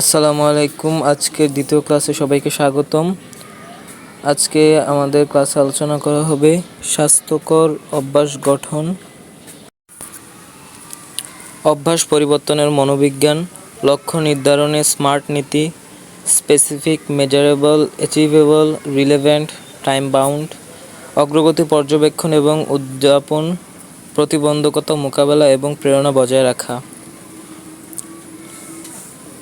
আসসালামু আলাইকুম। আজকের দ্বিতীয় ক্লাসে সবাইকে স্বাগতম। আজকে আমাদের ক্লাসে আলোচনা করা হবে স্বাস্থ্যকর অভ্যাস গঠন, অভ্যাস পরিবর্তনের মনোবিজ্ঞান, লক্ষ্য নির্ধারণে স্মার্ট নীতি, specific, measurable, achievable, relevant, time bound, অগ্রগতি পর্যবেক্ষণ এবং উদযাপন, প্রতিবন্ধকতা মোকাবেলা এবং প্রেরণা বজায় রাখা।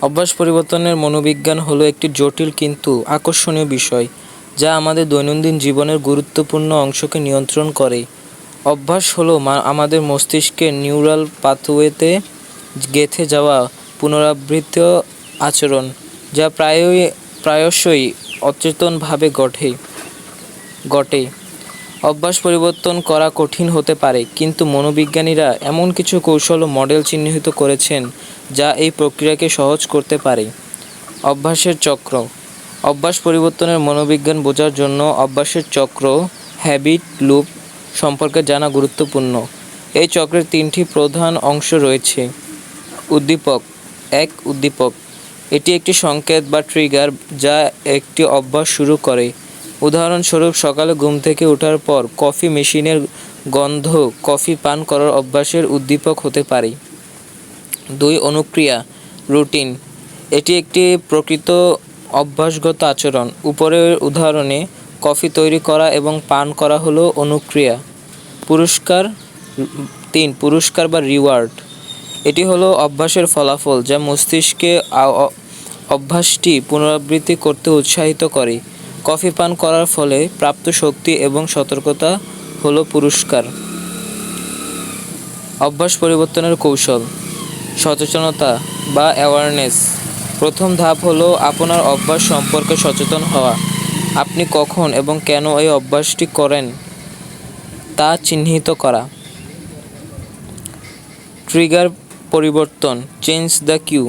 অভ্যাস পরিবর্তনের মনোবিজ্ঞান হলো একটি জটিল কিন্তু আকর্ষণীয় বিষয়, যা আমাদের দৈনন্দিন জীবনের গুরুত্বপূর্ণ অংশকে নিয়ন্ত্রণ করে। অভ্যাস হলো আমাদের মস্তিষ্কের নিউরাল পাথওয়েতে গেঁথে যাওয়া পুনরাবৃত্ত আচরণ, যা প্রায়শই অচেতনভাবে ঘটে। অভ্যাস পরিবর্তন করা কঠিন হতে পারে, কিন্তু মনোবিজ্ঞানীরা এমন কিছু কৌশল ও মডেল চিহ্নিত করেছেন যা এই প্রক্রিয়াকে সহজ করতে পারে। অভ্যাসের চক্র। অভ্যাস পরিবর্তনের মনোবিজ্ঞান বোঝার জন্য অভ্যাসের চক্র, হ্যাবিট লুপ সম্পর্কে জানা গুরুত্বপূর্ণ। এই চক্রের তিনটি প্রধান অংশ রয়েছে। উদ্দীপক। উদ্দীপক এটি একটি সংকেত বা ট্রিগার যা একটি অভ্যাস শুরু করে। উদাহরণস্বরূপ, সকালে ঘুম থেকে ওঠার পর কফি মেশিনের গন্ধ কফি পান করার অভ্যাসের উদ্দীপক হতে পারে। 2. অনুক্রিয়া, রুটিন। এটি একটি প্রকৃত অভ্যাসগত আচরণ। উপরের উদাহরণে কফি তৈরি করা এবং পান করা হলো অনুক্রিয়া। পুরস্কার। 3. পুরস্কার বা রিওয়ার্ড। এটি হলো অভ্যাসের ফলাফল যা মস্তিষ্ককে অভ্যাসটি পুনরাবৃত্তি করতে উৎসাহিত করে। কফি পান করার ফলে প্রাপ্ত শক্তি এবং সতর্কতা হলো পুরস্কার। অভ্যাস পরিবর্তনের কৌশল। সচেতনতা বা অ্যাওয়ারনেস। প্রথম ধাপ হলো আপনার অভ্যাস সম্পর্কে সচেতন হওয়া। আপনি কখন এবং কেন এই অভ্যাসটি করেন তা চিহ্নিত করা। ট্রিগার পরিবর্তন, চেঞ্জ দ্য কিউ।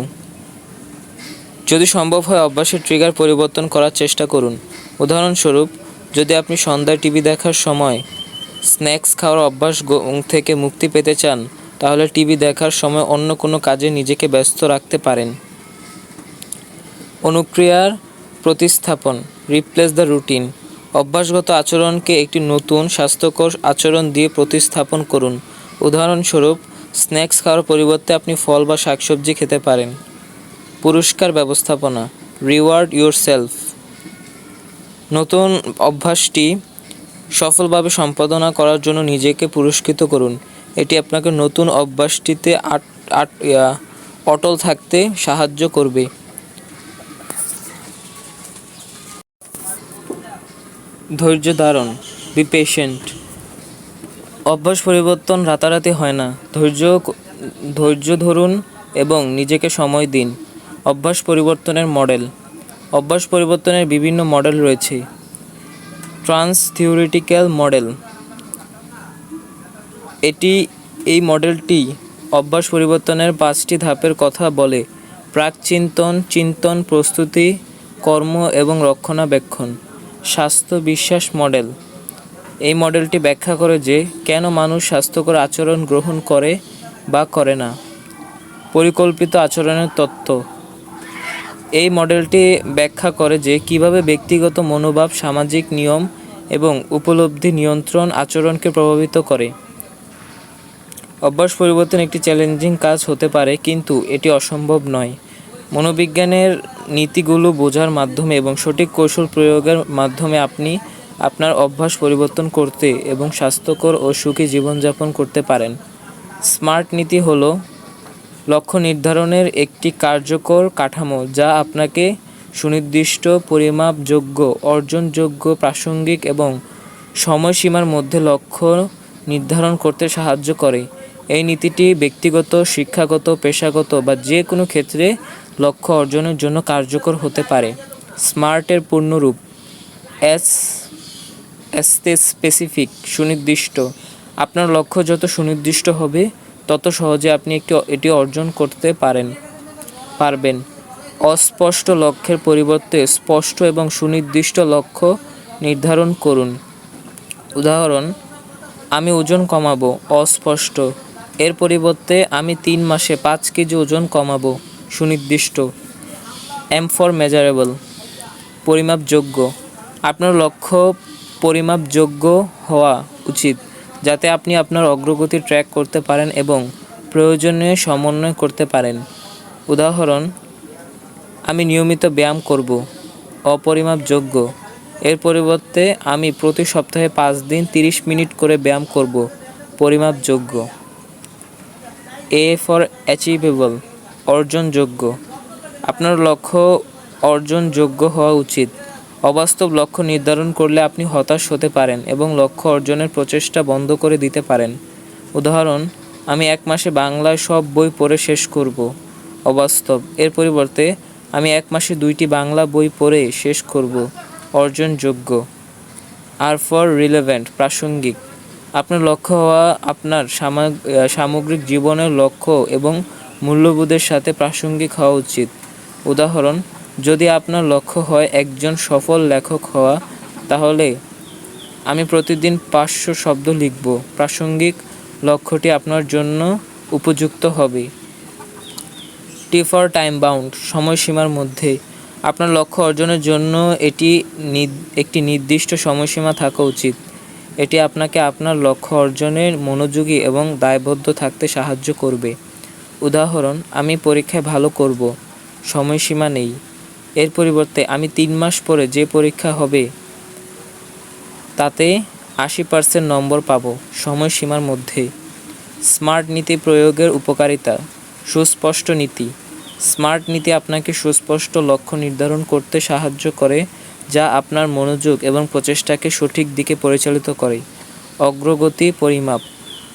যদি সম্ভব হয় অভ্যাসের ট্রিগার পরিবর্তন করার চেষ্টা করুন। উদাহরণস্বরূপ, যদি আপনি সন্ধ্যায় টিভি দেখার সময় স্ন্যাক্স খাওয়ার অভ্যাস থেকে মুক্তি পেতে চান, তাহলে টিভি দেখার সময় অন্য কোনো কাজে নিজেকে ব্যস্ত রাখতে পারেন। অনুক্রিয়ার প্রতিস্থাপন, রিপ্লেস দ্য রুটিন। অভ্যাসগত আচরণকে একটি নতুন স্বাস্থ্যকর আচরণ দিয়ে প্রতিস্থাপন করুন। উদাহরণস্বরূপ, স্ন্যাক্স খাওয়ার পরিবর্তে আপনি ফল বা শাকসবজি খেতে পারেন। পুরস্কার ব্যবস্থাপনা, রিওয়ার্ড ইয়োরসেলফ। নতুন অভ্যাসটি সফলভাবে সম্পাদনা করার জন্য নিজেকে পুরস্কৃত করুন। এটি আপনাকে নতুন অভ্যাসটিতে অটল থাকতে সাহায্য করবে। ধৈর্য ধারণ, বি পেশেন্ট। অভ্যাস পরিবর্তন রাতারাতি হয় না। ধৈর্য ধরুন এবং নিজেকে সময় দিন। অভ্যাস পরিবর্তনের মডেল। অভ্যাস পরিবর্তনের বিভিন্ন মডেল রয়েছে। Trans-theoretical model. এই মডেলটি অভ্যাস পরিবর্তনের 5টি ধাপের কথা বলে: প্রাক-চিন্তন, চিন্তন, প্রস্তুতি, কর্ম এবং রক্ষণাবেক্ষণ। স্বাস্থ্য বিশ্বাস মডেল। এই মডেলটি ব্যাখ্যা করে যে কেন মানুষ স্বাস্থ্যকর আচরণ গ্রহণ করে বা করে না। পরিকল্পিত আচরণের তত্ত্ব। এই মডেলটি ব্যাখ্যা করে যে কিভাবে ব্যক্তিগত মনোভাব, সামাজিক নিয়ম এবং উপলব্ধি নিয়ন্ত্রণ আচরণকে প্রভাবিত করে। অভ্যাস পরিবর্তন একটি চ্যালেঞ্জিং কাজ হতে পারে, কিন্তু এটি অসম্ভব নয়। মনোবিজ্ঞানের নীতিগুলো বোঝার মাধ্যমে এবং সঠিক কৌশল প্রয়োগের মাধ্যমে আপনি আপনার অভ্যাস পরিবর্তন করতে এবং স্বাস্থ্যকর ও সুখী জীবনযাপন করতে পারেন। স্মার্ট নীতি হলো লক্ষ্য নির্ধারণের একটি কার্যকর কাঠামো যা আপনাকে সুনির্দিষ্ট, পরিমাপযোগ্য, অর্জনযোগ্য, প্রাসঙ্গিক এবং সময়সীমার মধ্যে লক্ষ্য নির্ধারণ করতে সাহায্য করে। এই নীতিটি ব্যক্তিগত, শিক্ষাগত, পেশাগত বা যে কোনো ক্ষেত্রে লক্ষ্য অর্জনের জন্য কার্যকর হতে পারে। স্মার্টের পূর্ণরূপ: স্পেসিফিক, সুনির্দিষ্ট। আপনার লক্ষ্য যত সুনির্দিষ্ট হবে, তত সহজে আপনি এটি অর্জন করতে পারবেন। অস্পষ্ট লক্ষ্যের পরিবর্তে স্পষ্ট এবং সুনির্দিষ্ট লক্ষ্য নির্ধারণ করুন। উদাহরণ: আমি ওজন কমাবো। অস্পষ্ট। এর পরিবর্তে আমি 3 মাসে 5 কেজি ওজন কমাবো। সুনির্দিষ্ট। এম ফর মেজারেবল, পরিমাপযোগ্য। আপনার লক্ষ্য পরিমাপযোগ্য হওয়া উচিত যাতে আপনি আপনার অগ্রগতি ট্র্যাক করতে পারেন এবং প্রয়োজনীয় সমন্বয় করতে পারেন। উদাহরণ, আমি নিয়মিত ব্যায়াম করব। অপরিমাপযোগ্য, এর পরিবর্তে আমি প্রতি সপ্তাহে 5 দিন 30 মিনিট করে ব্যায়াম করব। পরিমাপযোগ্য। এ ফর অ্যাচিভেবল, অর্জনযোগ্য। আপনার লক্ষ্য অর্জনযোগ্য হওয়া উচিত। অবাস্তব লক্ষ্য নির্ধারণ করলে আপনি হতাশ হতে পারেন এবং লক্ষ্য অর্জনের প্রচেষ্টা বন্ধ করে দিতে পারেন। উদাহরণ, আমি 1 মাসে বাংলায় সব বই পড়ে শেষ করব। অবাস্তব, এর পরিবর্তে আমি 1 মাসে 2টি বাংলা বই পড়ে শেষ করব। অর্জনযোগ্য। আর ফর রিলেভেন্ট, প্রাসঙ্গিক। আপনার লক্ষ্য হওয়া আপনার সামগ্রিক জীবনের লক্ষ্য এবং মূল্যবোধের সাথে প্রাসঙ্গিক হওয়া উচিত। উদাহরণ, যদি আপনার লক্ষ্য হয় একজন সফল লেখক হওয়া, তাহলে আমি প্রতিদিন 500 শব্দ লিখব। প্রাসঙ্গিক, লক্ষ্যটি আপনার জন্য উপযুক্ত হবে। টি ফর টাইম বাউন্ড, সময়সীমার মধ্যে। আপনার লক্ষ্য অর্জনের জন্য একটি নির্দিষ্ট সময়সীমা থাকা উচিত। এটি আপনাকে আপনার লক্ষ্য অর্জনের মনোযোগী এবং দায়বদ্ধ থাকতে সাহায্য করবে। উদাহরণ, আমি পরীক্ষায় ভালো করব। সময়সীমা নেই। এর পরিবর্তে আমি 3 মাস পরে যে পরীক্ষা হবে তাতে 80% নম্বর পাব। সময়সীমার মধ্যে। স্মার্ট নীতি প্রয়োগের উপকারিতা। সুস্পষ্ট নীতি। স্মার্ট নীতি আপনাকে সুস্পষ্ট লক্ষ্য নির্ধারণ করতে সাহায্য করে যা আপনার মনোযোগ এবং প্রচেষ্টাকে সঠিক দিকে পরিচালিত করে। অগ্রগতি পরিমাপ।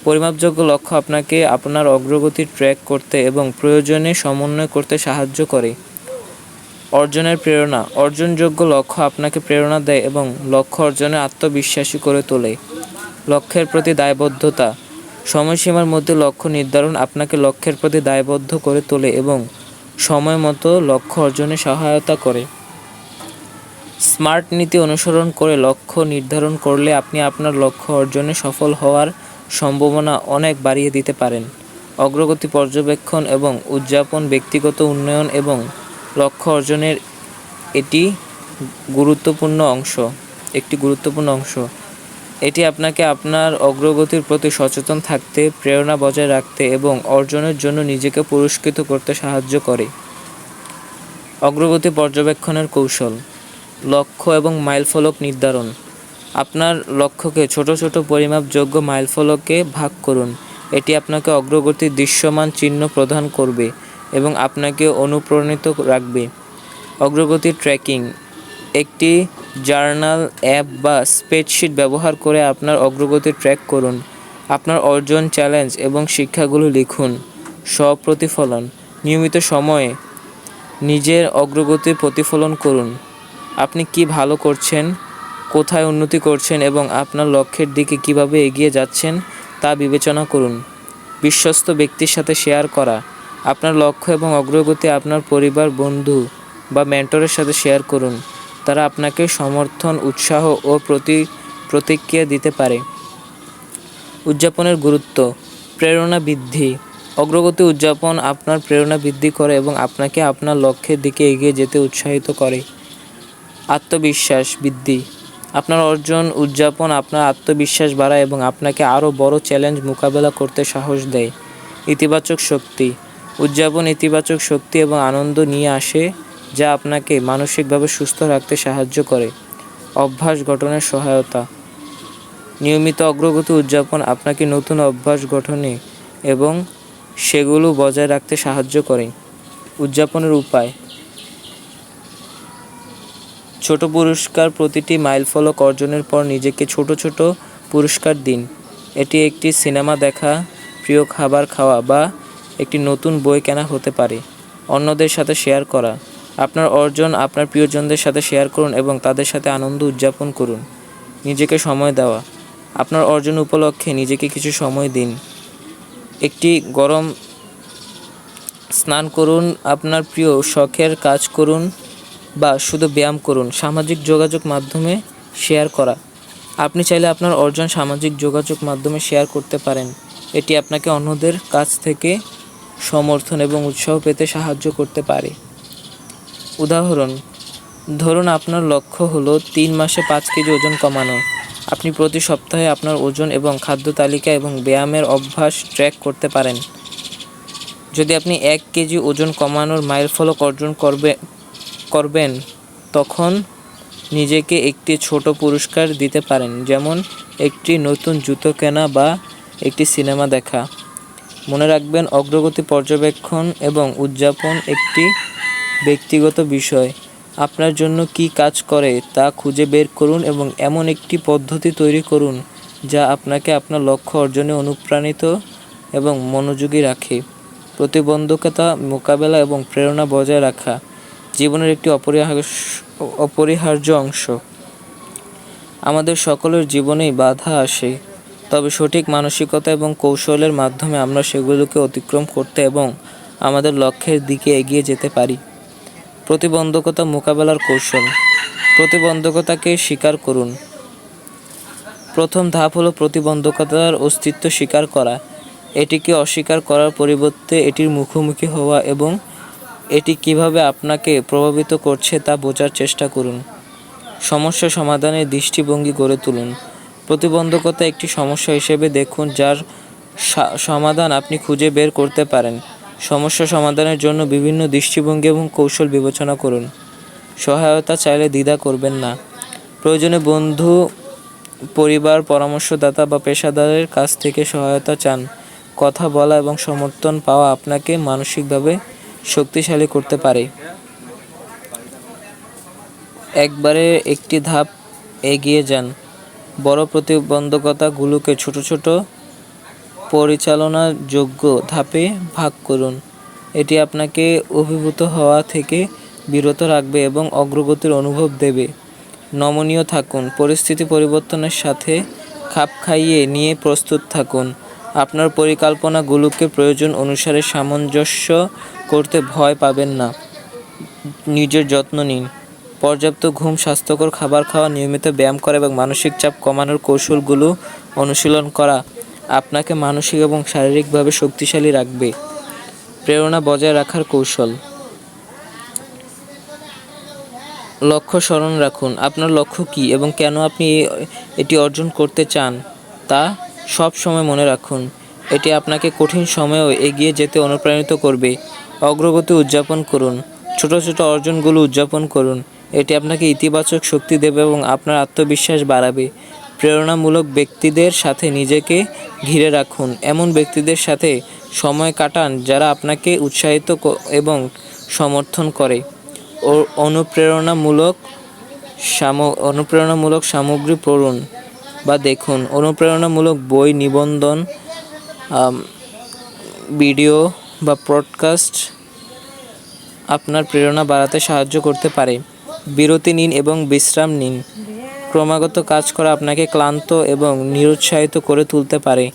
পরিমাপযোগ্য লক্ষ্য আপনাকে আপনার অগ্রগতি ট্র্যাক করতে এবং প্রয়োজনে সমন্বয় করতে সাহায্য করে। অর্জনের প্রেরণা। অর্জনযোগ্য লক্ষ্য আপনাকে প্রেরণা দেয় এবং লক্ষ্য অর্জনে আত্মবিশ্বাসী করে তোলে। লক্ষ্যের প্রতি দায়বদ্ধতা। সময়সীমার মধ্যে লক্ষ্য নির্ধারণ আপনাকে লক্ষ্যের প্রতি দায়বদ্ধ করে তোলে এবং সময় মতো লক্ষ্য অর্জনে সহায়তা করে। স্মার্ট নীতি অনুসরণ করে লক্ষ্য নির্ধারণ করলে আপনি আপনার লক্ষ্য অর্জনে সফল হওয়ার সম্ভাবনা অনেক বাড়িয়ে দিতে পারেন। অগ্রগতি পর্যবেক্ষণ এবং উদযাপন। ব্যক্তিগত উন্নয়ন এবং লক্ষ্য অর্জনের একটি গুরুত্বপূর্ণ অংশ। এটি আপনাকে আপনার অগ্রগতির প্রতি সচেতন থাকতে, প্রেরণা বজায় রাখতে এবং অর্জনের জন্য নিজেকে পুরস্কৃত করতে সাহায্য করে। অগ্রগতি পর্যবেক্ষণের কৌশল। লক্ষ্য এবং মাইলফলক নির্ধারণ। আপনার লক্ষ্যকে ছোট ছোট পরিমাপযোগ্য মাইলফলকে ভাগ করুন। এটি আপনাকে অগ্রগতির দৃশ্যমান চিহ্ন প্রদান করবে এবং আপনাকে অনুপ্রাণিত রাখবে। অগ্রগতি ট্র্যাকিং। একটি জার্নাল, অ্যাপ বা স্প্রেডশিট ব্যবহার করে আপনার অগ্রগতি ট্র্যাক করুন। আপনার অর্জন, চ্যালেঞ্জ এবং শিক্ষাগুলো লিখুন। স্ব-প্রতিফলন। নিয়মিত সময়ে নিজের অগ্রগতির প্রতিফলন করুন। আপনি কি ভালো করছেন, কোথায় উন্নতি করছেন এবং আপনার লক্ষ্যের দিকে কিভাবে এগিয়ে যাচ্ছেন তা বিবেচনা করুন। বিশ্বস্ত ব্যক্তির সাথে শেয়ার করা। আপনার লক্ষ্য এবং অগ্রগতি আপনার পরিবার, বন্ধু বা মেন্টরের সাথে শেয়ার করুন। তারা আপনাকে সমর্থন, উৎসাহ ও প্রতিক্রিয়া দিতে পারে। উদযাপনের গুরুত্ব। প্রেরণা বৃদ্ধি। অগ্রগতি উদযাপন আপনার প্রেরণা বৃদ্ধি করে এবং আপনাকে আপনার লক্ষ্যের দিকে এগিয়ে যেতে উৎসাহিত করে। আত্মবিশ্বাস বৃদ্ধি। আপনার অর্জন উদযাপন আপনার আত্মবিশ্বাস বাড়ায় এবং আপনাকে আরও বড় চ্যালেঞ্জ মোকাবেলা করতে সাহস দেয়। ইতিবাচক শক্তি। উদযাপন ইতিবাচক শক্তি এবং আনন্দ নিয়ে আসে যা আপনাকে মানসিকভাবে সুস্থ রাখতে সাহায্য করে। অভ্যাস গঠনের সহায়তা। নিয়মিত অগ্রগতি উদযাপন আপনাকে নতুন অভ্যাস গঠনে এবং সেগুলো বজায় রাখতে সাহায্য করে। উদযাপনের উপায়। ছোট পুরস্কার। প্রতিটি মাইলফলক অর্জনের পর নিজেকে ছোট ছোট পুরস্কার দিন। এটি একটি সিনেমা দেখা, প্রিয় খাবার খাওয়া বা একটি নতুন বই কেনা হতে পারে। অন্যদের সাথে শেয়ার করা। আপনার অর্জন আপনার প্রিয়জনদের সাথে শেয়ার করুন এবং তাদের সাথে আনন্দ উদযাপন করুন। নিজেকে সময় দেওয়া। আপনার অর্জন উপলক্ষে নিজেকে কিছু সময় দিন। একটি গরম স্নান করুন, আপনার প্রিয় শখের কাজ করুন বা শুধু ব্যায়াম করুন। সামাজিক যোগাযোগ মাধ্যমে শেয়ার করা। আপনি চাইলে আপনার অর্জন সামাজিক যোগাযোগ মাধ্যমে শেয়ার করতে পারেন। এটি আপনাকে অন্যদের কাছ থেকে সমর্থন এবং উৎসাহ পেতে সাহায্য করতে পারে। উদাহরণ, ধরুন আপনার লক্ষ্য হলো 3 মাসে 5 কেজি ওজন কমানো। আপনি প্রতি সপ্তাহে আপনার ওজন এবং খাদ্য তালিকা এবং ব্যায়ামের অভ্যাস ট্র্যাক করতে পারেন। যদি আপনি 1 কেজি ওজন কমানোর মাইলফলক অর্জন করবেন, তখন নিজেকে একটি ছোট পুরস্কার দিতে পারেন, যেমন একটি নতুন জুতো কেনা বা একটি সিনেমা দেখা। মনে রাখবেন, অগ্রগতি পর্যবেক্ষণ এবং উদযাপন একটি ব্যক্তিগত বিষয়। আপনার জন্য কী কাজ করে তা খুঁজে বের করুন এবং এমন একটি পদ্ধতি তৈরি করুন যা আপনাকে আপনার লক্ষ্য অর্জনে অনুপ্রাণিত এবং মনোযোগী রাখে। প্রতিবন্ধকতা মোকাবেলা এবং প্রেরণা বজায় রাখা জীবনের একটি অপরিহার্য অংশ। আমাদের সকলের জীবনেই বাধা আসে, তবে সঠিক মানসিকতা এবং কৌশলের মাধ্যমে আমরা সেগুলোকে অতিক্রম করতে এবং আমাদের লক্ষ্যের দিকে এগিয়ে যেতে পারি। প্রতিবন্ধকতা মোকাবেলার কৌশল। প্রতিবন্ধকতাকে স্বীকার করুন। প্রথম ধাপ হলো প্রতিবন্ধকতার অস্তিত্ব স্বীকার করা। এটিকে অস্বীকার করার পরিবর্তে এটির মুখোমুখি হওয়া এবং এটি কিভাবে আপনাকে প্রভাবিত করছে তা বোঝার চেষ্টা করুন। সমস্যা সমাধানের দৃষ্টিভঙ্গি গড়ে তুলুন। প্রতিবন্ধকতা একটি সমস্যা হিসেবে দেখুন যার সমাধান আপনি খুঁজে বের করতে পারেন। সমস্যা সমাধানের জন্য বিভিন্ন দৃষ্টিভঙ্গি এবং কৌশল বিবেচনা করুন। সহায়তা চাইলে দ্বিধা করবেন না। প্রয়োজনে বন্ধু, পরিবার, পরামর্শদাতা বা পেশাদারের কাছ থেকে সহায়তা চান। কথা বলা এবং সমর্থন পাওয়া আপনাকে মানসিকভাবে শক্তিশালী করতে পারে। একবারে একটি ধাপ এগিয়ে যান। বড় প্রতিবন্ধকতাগুলোকে ছোট ছোট পরিচালনাযোগ্য ধাপে ভাগ করুন। এটি আপনাকে অভিভূত হওয়া থেকে বিরত রাখবে এবং অগ্রগতির অনুভব দেবে। নমনীয় থাকুন। পরিস্থিতি পরিবর্তনের সাথে খাপ খাইয়ে নিয়ে প্রস্তুত থাকুন। আপনার পরিকল্পনাগুলোকে প্রয়োজন অনুসারে সামঞ্জস্য করতে ভয় পাবেন না। নিজের যত্ন নিন। পর্যাপ্ত ঘুম, স্বাস্থ্যকর খাবার খাওয়া, নিয়মিত ব্যায়াম করা এবং মানসিক চাপ কমানোর কৌশলগুলো অনুশীলন করা আপনাকে মানসিক এবং শারীরিকভাবে শক্তিশালী রাখবে। প্রেরণা বজায় রাখার কৌশল। লক্ষ্য স্মরণ রাখুন। আপনার লক্ষ্য কী এবং কেন আপনি এটি অর্জন করতে চান তা সব সময় মনে রাখুন। এটি আপনাকে কঠিন সময়েও এগিয়ে যেতে অনুপ্রাণিত করবে। অগ্রগতি উদযাপন করুন। ছোট ছোট অর্জনগুলো উদযাপন করুন। এটি আপনাকে ইতিবাচক শক্তি দেবে এবং আপনার আত্মবিশ্বাস বাড়াবে। প্রেরণামূলক ব্যক্তিদের সাথে নিজেকে ঘিরে রাখুন। এমন ব্যক্তিদের সাথে সময় কাটান যারা আপনাকে উৎসাহিত এবং সমর্থন করে। অনুপ্রেরণামূলক সামগ্রী পড়ুন বা দেখুন। অনুপ্রেরণামূলক বই, নিবন্ধন, ভিডিও বা পডকাস্ট আপনার প্রেরণা বাড়াতে সাহায্য করতে পারে। বিরতি নিন এবং বিশ্রাম নিন। ক্রমাগত কাজ করা আপনাকে ক্লান্ত এবং নিরুৎসাহিত করে তুলতে পারে।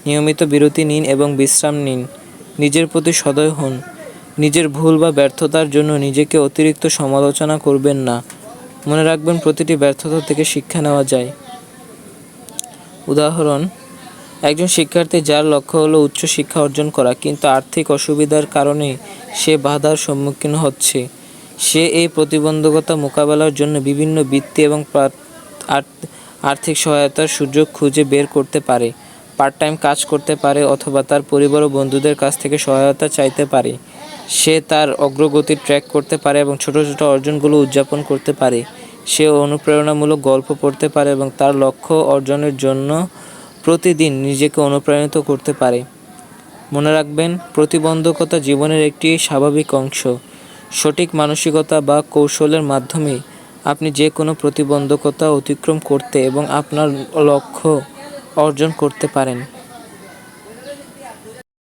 নিয়মিত বিরতি নিন এবং বিশ্রাম নিন। নিজের প্রতি সদয় হন। নিজের ভুল বা ব্যর্থতার জন্য নিজেকে অতিরিক্ত সমালোচনা করবেন না। মনে রাখবেন, প্রতিটি ব্যর্থতা থেকে শিক্ষা নেওয়া যায়। উদাহরণ, একজন শিক্ষার্থী যার লক্ষ্য হলো উচ্চ শিক্ষা অর্জন করা, কিন্তু আর্থিক অসুবিধার কারণে সে বাধার সম্মুখীন হচ্ছে। সে এই প্রতিবন্ধকতা মোকাবেলার জন্য বিভিন্ন বৃত্তি এবং আর্থিক সহায়তার সুযোগ খুঁজে বের করতে পারে। পার্ট টাইম কাজ করতে পারে অথবা তার পরিবার ও বন্ধুদের কাছ থেকে সহায়তা চাইতে পারে। সে তার অগ্রগতি ট্র্যাক করতে পারে এবং ছোট ছোট অর্জনগুলো উদযাপন করতে পারে। সে অনুপ্রেরণামূলক গল্প পড়তে পারে এবং তার লক্ষ্য অর্জনের জন্য প্রতিদিন নিজেকে অনুপ্রাণিত করতে পারে। মনে রাখবেন, প্রতিবন্ধকতা জীবনের একটি স্বাভাবিক অংশ। সঠিক মানসিকতা বা কৌশলের মাধ্যমে আপনি যে কোনো প্রতিবন্ধকতা অতিক্রম করতে এবং আপনার লক্ষ্য অর্জন করতে পারেন।